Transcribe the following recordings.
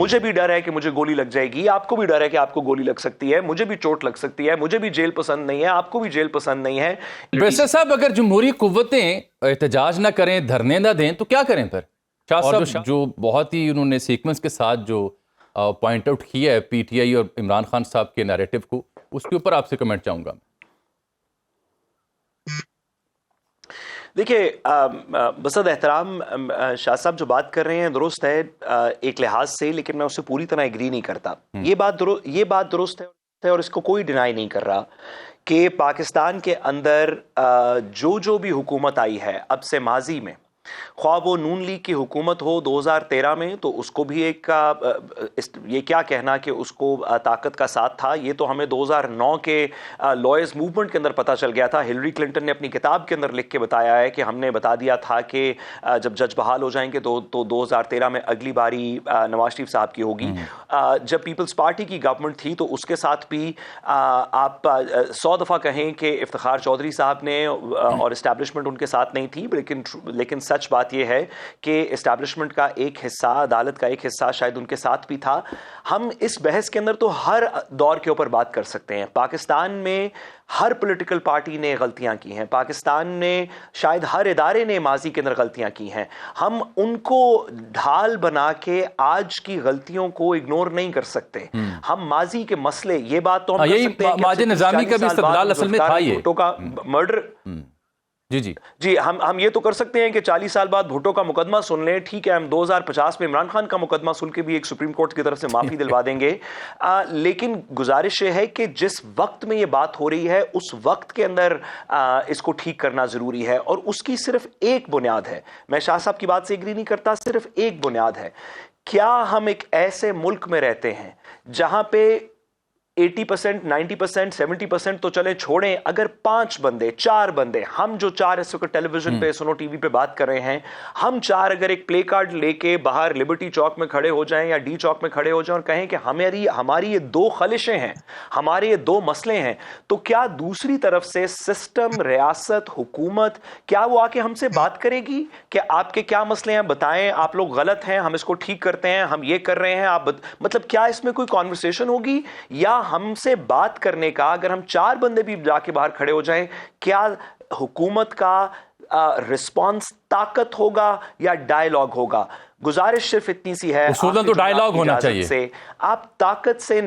مجھے بھی ڈر ہے کہ مجھے گولی لگ جائے گی, آپ کو بھی ڈر ہے کہ آپ کو گولی لگ سکتی ہے, مجھے بھی چوٹ لگ سکتی ہے, مجھے بھی جیل پسند نہیں ہے, آپ کو بھی جیل پسند نہیں ہے. بیسر صاحب اگر جمہوری قوتیں احتجاج نہ کریں, دھرنے نہ دیں تو کیا کریں پھر؟ شاہ صاحب جو بہت ہی انہوں نے سیکوینس کے ساتھ جو پوائنٹ آؤٹ کیا ہے پی ٹی آئی اور عمران خان صاحب کے نیریٹو کو, اس کے اوپر آپ سے کمنٹ چاہوں گا. دیکھیے بصد احترام شاہ صاحب جو بات کر رہے ہیں درست ہے ایک لحاظ سے, لیکن میں اس سے پوری طرح ایگری نہیں کرتا. یہ بات درست ہے اور اس کو کوئی ڈینائی نہیں کر رہا کہ پاکستان کے اندر جو بھی حکومت آئی ہے اب سے ماضی میں, خواہ وہ نون لیگ کی حکومت ہو 2013 میں, تو اس کو بھی ایک یہ کیا کہنا کہ اس کو طاقت کا ساتھ تھا, یہ تو ہمیں 2009 کے لائرز موومنٹ کے اندر پتہ چل گیا تھا. ہلری کلنٹن نے اپنی کتاب کے اندر لکھ کے بتایا ہے کہ ہم نے بتا دیا تھا کہ جب جج بحال ہو جائیں گے تو 2013 میں اگلی باری نواز شریف صاحب کی ہوگی. جب پیپلز پارٹی کی گورنمنٹ تھی تو اس کے ساتھ بھی آپ 100 دفعہ کہیں کہ افتخار چودھری صاحب نے اور اسٹیبلشمنٹ ان کے ساتھ نہیں تھی, لیکن سچ بات یہ ہے کہ اسٹیبلشمنٹ کا ایک حصہ, عدالت کا ایک حصہ شاید ان کے ساتھ بھی تھا. ہم اس بحث کے اندر تو ہر دور کے اوپر بات کر سکتے ہیں. پاکستان میں ہر پولیٹیکل پارٹی نے غلطیاں کی ہیں, پاکستان میں شاید ہر ادارے نے ماضی کے اندر غلطیاں کی ہیں. ہم ان کو ڈھال بنا کے آج کی غلطیوں کو اگنور نہیں کر سکتے. ہم ماضی کے مسئلے, یہ بات تو ہم کر سکتے ہیں کہ ماجد نظامی کا بھی استدلال اصل میں تھا یہ بھٹو کا مرڈر. جی ہم یہ تو کر سکتے ہیں کہ 40 سال بعد بھٹو کا مقدمہ سن لیں, ٹھیک ہے, ہم 2050 میں عمران خان کا مقدمہ سن کے بھی ایک سپریم کورٹ کی طرف سے معافی دلوا دیں گے. لیکن گزارش یہ ہے کہ جس وقت میں یہ بات ہو رہی ہے اس وقت کے اندر اس کو ٹھیک کرنا ضروری ہے, اور اس کی صرف ایک بنیاد ہے. میں شاہ صاحب کی بات سے ایگری نہیں کرتا, صرف ایک بنیاد ہے. کیا ہم ایک ایسے ملک میں رہتے ہیں جہاں پہ 80%, 90%, 70% تو چلے چھوڑیں, اگر 5 بندے 4 بندے, ہم جو 4 اس وقت ٹیلی ویژن پہ سنو ٹی وی پہ بات کر رہے ہیں, ہم 4 اگر ایک پلے کارڈ لے کے باہر لبرٹی چوک میں کھڑے ہو جائیں یا ڈی چوک میں کھڑے ہو جائیں اور کہیں کہ ہماری یہ 2 خلشیں ہیں, ہمارے یہ 2 مسئلے ہیں, تو کیا دوسری طرف سے سسٹم, ریاست, حکومت, کیا وہ آ کے ہم سے بات کرے گی کہ آپ کے کیا مسئلے ہیں, بتائیں, آپ لوگ غلط ہیں, ہم اس کو ٹھیک کرتے ہیں, ہم یہ کر رہے ہیں, آپ مطلب کیا اس میں کوئی کانورسیشن ہوگی؟ یا ہم سے بات کرنے کا اگر ہم 4 بندے بھی جا کے باہر کھڑے ہو جائیں, کیا حکومت کا رسپانس طاقت ہوگا یا ڈائیلاگ ہوگا؟ گزارش صرف اتنی سی ہے, اصولاً تو ڈائیلاگ ہونا چاہیے. آپ طاقت سے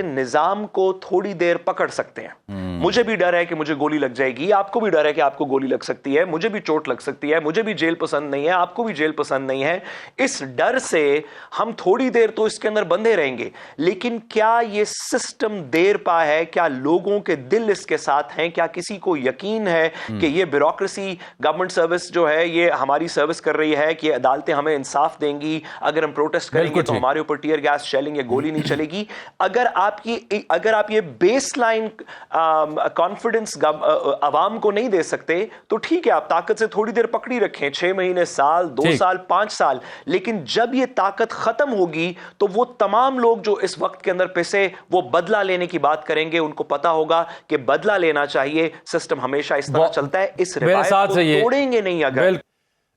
نظام کو تھوڑی دیر پکڑ سکتے ہیں. مجھے بھی ڈر ہے کہ مجھے گولی لگ جائے گی, آپ کو بھی ڈر ہے کہ آپ کو گولی لگ سکتی ہے, مجھے بھی چوٹ لگ سکتی ہے, مجھے بھی جیل پسند نہیں ہے, آپ کو بھی جیل پسند نہیں ہے. اس ڈر سے ہم تھوڑی دیر تو اس کے اندر بندھے رہیں گے, لیکن کیا یہ سسٹم دیر پا ہے؟ کیا لوگوں کے دل اس کے ساتھ ہیں؟ کیا کسی کو یقین ہے کہ یہ بیوروکریسی, گورنمنٹ سروس جو ہے یہ ہماری سروس کر رہی ہے, کہ عدالتیں ہمیں انصاف دیں گی, اگر ہم پروٹیسٹ کریں گے تو ہمارے اوپر ٹیئر گیس شیلنگ یا گولی نہیں چلے گی؟ اگر آپ یہ بیس لائن کانفیڈنس عوام کو نہیں دے سکتے تو ٹھیک ہے, آپ طاقت سے تھوڑی دیر پکڑی رکھیں, 6 مہینے, سال, 2 سال, 5 سال, لیکن جب یہ طاقت ختم ہوگی تو وہ تمام لوگ جو اس وقت کے اندر پسے وہ بدلہ لینے کی بات کریں گے. ان کو پتا ہوگا کہ بدلہ لینا چاہیے, سسٹم ہمیشہ اس طرح چلتا ہے, اس روایت کو توڑیں گے نہیں. اگر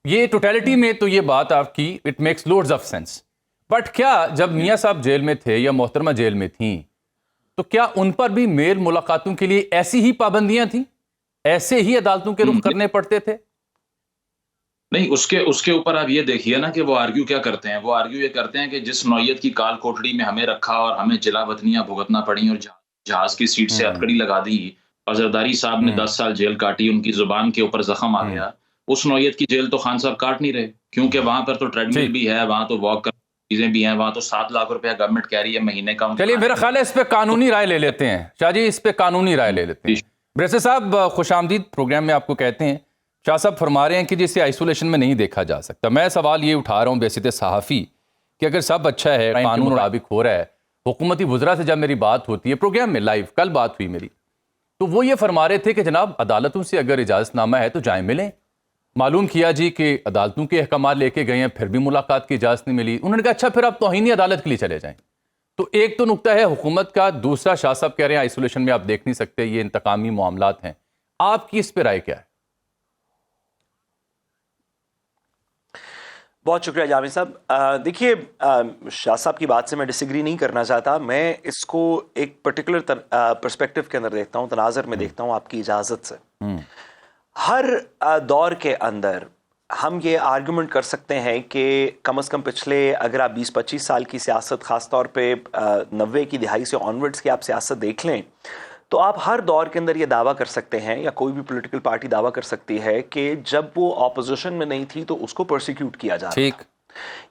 یہ ٹوٹیلٹی میں تو یہ بات آپ کی it makes loads of sense, but کیا جب میاں صاحب جیل میں تھے یا محترمہ جیل میں تھیں تو کیا ان پر بھی میل ملاقاتوں کے لیے ایسی ہی پابندیاں تھیں, ایسے ہی عدالتوں کے رخ کرنے پڑتے تھے؟ نہیں, اس کے اوپر آپ یہ دیکھیے نا کہ وہ آرگیو کیا کرتے ہیں. وہ آرگیو یہ کرتے ہیں کہ جس نوعیت کی کال کوٹڑی میں ہمیں رکھا اور ہمیں جلا وطنیاں بھگتنا پڑی اور جہاز کی سیٹ سے ہتکڑی لگا دی اور زرداری صاحب نے 10 سال جیل کاٹی, ان کی زبان کے اوپر زخم آ گیا, اس نوعیت کی جیل تو خان صاحب کاٹ نہیں رہے, کیونکہ وہاں پر تو ٹریڈ مل بھی ہے, وہاں تو واک چیزیں بھی ہیں, وہاں تو 7 لاکھ روپیہ گورنمنٹ کہہ رہی ہے مہینے کا. چلیے میرا خیال ہے اس پہ قانونی رائے لے لیتے ہیں. شاہ جی اس پہ قانونی رائے لے لیتے ہیں. بریسر صاحب خوش آمدید پروگرام میں آپ کو کہتے ہیں. شاہ صاحب فرما رہے ہیں کہ جسے آئسولیشن میں نہیں دیکھا جا سکتا. میں سوال یہ اٹھا رہا ہوں بیسط صحافی کہ اگر سب اچھا ہے, قانون مطابق ہو رہا ہے, حکومتی وزراء سے جب میری بات ہوتی ہے پروگرام میں لائیو, کل بات ہوئی میری, تو وہ یہ فرما رہے تھے کہ جناب عدالتوں سے اگر اجازت نامہ ہے تو جائیں ملیں. معلوم کیا جی کہ عدالتوں کے احکامات لے کے گئے ہیں, پھر بھی ملاقات کی اجازت نہیں ملی. انہوں نے کہا اچھا پھر آپ توہین عدالت کے لیے چلے جائیں. تو ایک تو نقطہ ہے حکومت کا, دوسرا شاہ صاحب کہہ رہے ہیں آئسولیشن میں آپ دیکھ نہیں سکتے, یہ انتقامی معاملات ہیں. آپ کی اس پہ رائے کیا ہے؟ بہت شکریہ جامی صاحب. دیکھیے شاہ صاحب کی بات سے میں ڈس ایگری نہیں کرنا چاہتا. میں اس کو ایک پرٹیکولر پرسپیکٹو کے اندر دیکھتا ہوں, تناظر میں دیکھتا ہوں آپ کی اجازت سے. ہر دور کے اندر ہم یہ آرگومنٹ کر سکتے ہیں کہ کم از کم پچھلے اگر آپ 20-25 سال کی سیاست, خاص طور پہ 90 کی دہائی سے آنورڈز کی آپ سیاست دیکھ لیں, تو آپ ہر دور کے اندر یہ دعویٰ کر سکتے ہیں, یا کوئی بھی پولیٹیکل پارٹی دعویٰ کر سکتی ہے کہ جب وہ اپوزیشن میں نہیں تھی تو اس کو پرسیکیوٹ کیا جا رہا تھا.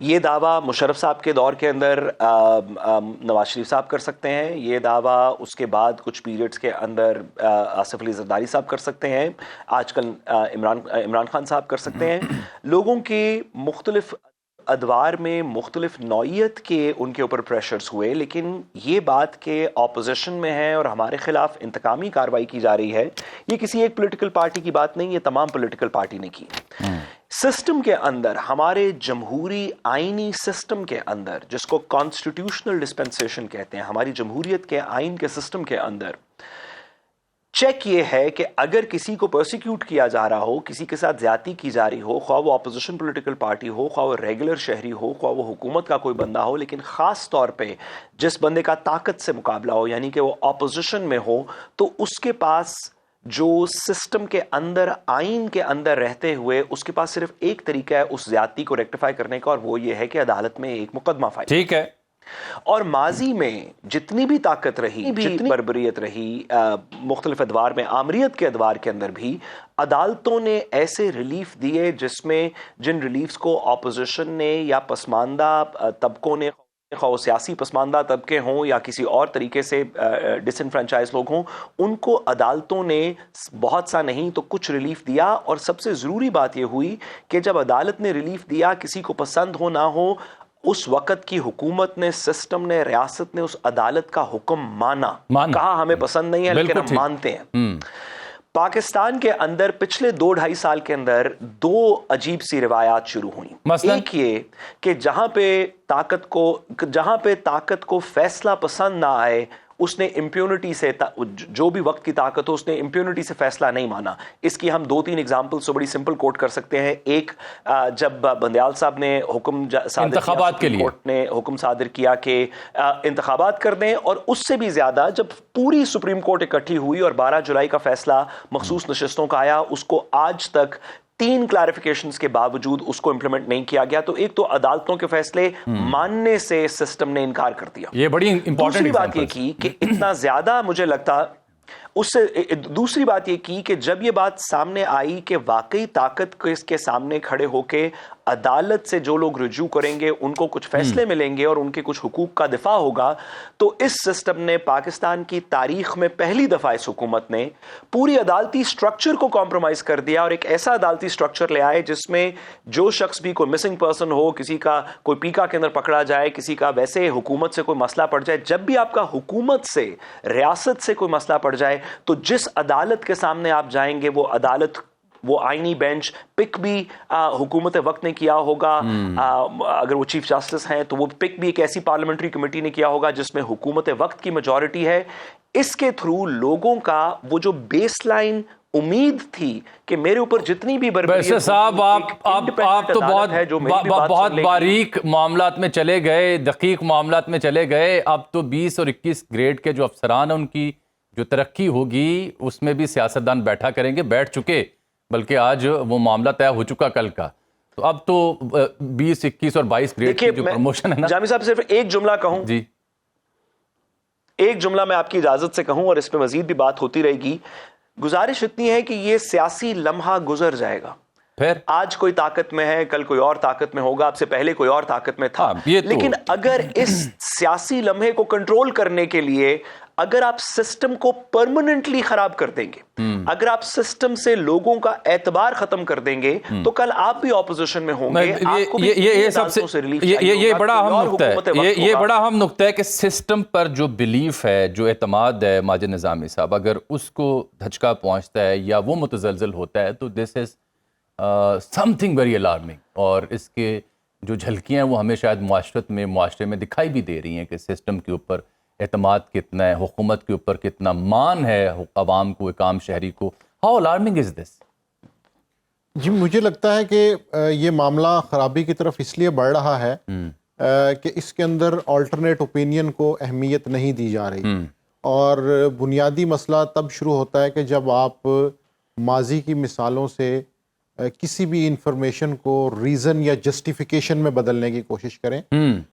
یہ دعویٰ مشرف صاحب کے دور کے اندر نواز شریف صاحب کر سکتے ہیں, یہ دعویٰ اس کے بعد کچھ پیریڈز کے اندر آصف علی زرداری صاحب کر سکتے ہیں, آج کل عمران خان صاحب کر سکتے ہیں. لوگوں کے مختلف ادوار میں مختلف نوعیت کے ان کے اوپر پریشرز ہوئے, لیکن یہ بات کہ اپوزیشن میں ہے اور ہمارے خلاف انتقامی کارروائی کی جا رہی ہے, یہ کسی ایک پولیٹیکل پارٹی کی بات نہیں, یہ تمام پولیٹیکل پارٹی نے کی. سسٹم کے اندر, ہمارے جمہوری آئینی سسٹم کے اندر, جس کو کانسٹیٹیوشنل ڈسپنسیشن کہتے ہیں, ہماری جمہوریت کے آئین کے سسٹم کے اندر چیک یہ ہے کہ اگر کسی کو پرسیکیوٹ کیا جا رہا ہو, کسی کے ساتھ زیادتی کی جا رہی ہو, خواہ وہ اپوزیشن پولیٹیکل پارٹی ہو, خواہ وہ ریگولر شہری ہو, خواہ وہ حکومت کا کوئی بندہ ہو, لیکن خاص طور پہ جس بندے کا طاقت سے مقابلہ ہو, یعنی کہ وہ اپوزیشن میں ہو, تو اس کے پاس جو سسٹم کے اندر, آئین کے اندر رہتے ہوئے اس کے پاس صرف ایک طریقہ ہے اس زیادتی کو ریکٹیفائی کرنے کا, اور وہ یہ ہے کہ عدالت میں ایک مقدمہ فائل. ٹھیک ہے. اور ماضی میں جتنی بھی طاقت رہی, جتنی بربریت رہی, مختلف ادوار میں, آمریت کے ادوار کے اندر بھی عدالتوں نے ایسے ریلیف دیے جس میں جن ریلیفز کو اپوزیشن نے یا پسماندہ طبقوں نے, خواہ سیاسی پسماندہ طبقے ہوں یا کسی اور طریقے سے ڈس انفرینچائز لوگ ہوں, ان کو عدالتوں نے بہت سا نہیں تو کچھ ریلیف دیا. اور سب سے ضروری بات یہ ہوئی کہ جب عدالت نے ریلیف دیا, کسی کو پسند ہو نہ ہو, اس وقت کی حکومت نے, سسٹم نے, ریاست نے اس عدالت کا حکم مانا. کہا ہمیں پسند نہیں ہے لیکن ہم مانتے ہیں. پاکستان کے اندر پچھلے 2-2.5 سال کے اندر 2 عجیب سی روایات شروع ہوئیں. ایک یہ کہ جہاں پہ طاقت کو فیصلہ پسند نہ آئے, اس نے امپیونٹی سے, جو بھی وقت کی طاقت ہو, اس نے امپیونٹی سے فیصلہ نہیں مانا. اس کی ہم 2-3 ایگزامپل سے بڑی سمپل کوٹ کر سکتے ہیں. ایک, جب بندیال صاحب نے حکم انتخابات کے لیے کورٹ نے حکم صادر کیا کہ انتخابات کر دیں, اور اس سے بھی زیادہ جب پوری سپریم کورٹ اکٹھی ہوئی اور 12 جولائی کا فیصلہ مخصوص نشستوں کا آیا, اس کو آج تک 3 کلیریفیکیشنز کے باوجود اس کو امپلیمنٹ نہیں کیا گیا. تو ایک تو عدالتوں کے فیصلے ماننے سے سسٹم نے انکار کر دیا. یہ بڑی امپورٹنٹ. دوسری بات یہ کی کہ اتنا زیادہ مجھے لگتا, اس سے دوسری بات یہ کی کہ جب یہ بات سامنے آئی کہ واقعی طاقت کے سامنے کھڑے ہو کے عدالت سے جو لوگ رجوع کریں گے ان کو کچھ فیصلے ملیں گے اور ان کے کچھ حقوق کا دفاع ہوگا, تو اس سسٹم نے پاکستان کی تاریخ میں پہلی دفعہ اس حکومت نے پوری عدالتی سٹرکچر کو کمپرومائز کر دیا, اور ایک ایسا عدالتی سٹرکچر لے آئے جس میں جو شخص بھی, کوئی مسنگ پرسن ہو, کسی کا کوئی پیکا کے اندر پکڑا جائے, کسی کا ویسے حکومت سے کوئی مسئلہ پڑ جائے, جب بھی آپ کا حکومت سے, ریاست سے کوئی مسئلہ پڑ جائے, تو جس عدالت کے سامنے آپ جائیں گے وہ عدالت, وہ آئینی بینچ پک بھی حکومت وقت نے کیا ہوگا, اگر وہ چیف جسٹس ہیں تو وہ پک بھی ایک ایسی پارلیمنٹری کمیٹی نے کیا ہوگا جس میں حکومت وقت کی میجورٹی ہے. اس کے تھرو لوگوں کا وہ جو بیس لائن امید تھی کہ میرے اوپر جتنی بھی ویسے صاحب آپ تو بہت باریک معاملات میں چلے گئے, دقیق معاملات میں چلے گئے. اب تو 20 اور 21 گریڈ کے جو افسران ہیں ان کی جو ترقی ہوگی اس میں بھی سیاستدان بیٹھا کریں گے, بیٹھ چکے, بلکہ آج وہ معاملہ طے ہو چکا کل کا. تو اب تو 20, 21 اور 22 گریڈ کی جو پروموشن ہے نا. جامی صاحب صرف ایک جملہ کہوں, جی ایک جملہ میں آپ کی اجازت سے کہوں, اور اس پہ مزید بھی بات ہوتی رہے گی. گزارش اتنی ہے کہ یہ سیاسی لمحہ گزر جائے گا. پھر آج کوئی طاقت میں ہے, کل کوئی اور طاقت میں ہوگا, آپ سے پہلے کوئی اور طاقت میں تھا, لیکن اگر اس سیاسی لمحے کو کنٹرول کرنے کے لیے اگر آپ سسٹم کو پرماننٹلی خراب کر دیں گے, اگر آپ سسٹم سے لوگوں کا اعتبار ختم کر دیں گے, تو کل آپ بھی اپوزیشن میں ہوں گے. یہ بڑا اہم نقطہ ہے کہ سسٹم پر جو بلیف ہے, جو اعتماد ہے ماجد نظامی صاحب, اگر اس کو دھچکا پہنچتا ہے یا وہ متزلزل ہوتا ہے تو دس از سم تھنگ ویری الارمنگ. اور اس کے جو جھلکیاں ہیں وہ ہمیں شاید معاشرے میں دکھائی بھی دے رہی ہیں کہ سسٹم کے اوپر اعتماد کتنا ہے, حکومت کے اوپر کتنا مان ہے عوام کو, ایک عام شہری کو. ہاؤ الارمنگ از دس؟ جی مجھے لگتا ہے کہ یہ معاملہ خرابی کی طرف اس لیے بڑھ رہا ہے کہ اس کے اندر آلٹرنیٹ اوپینین کو اہمیت نہیں دی جا رہی، اور بنیادی مسئلہ تب شروع ہوتا ہے کہ جب آپ ماضی کی مثالوں سے کسی بھی انفارمیشن کو ریزن یا جسٹیفیکیشن میں بدلنے کی کوشش کریں،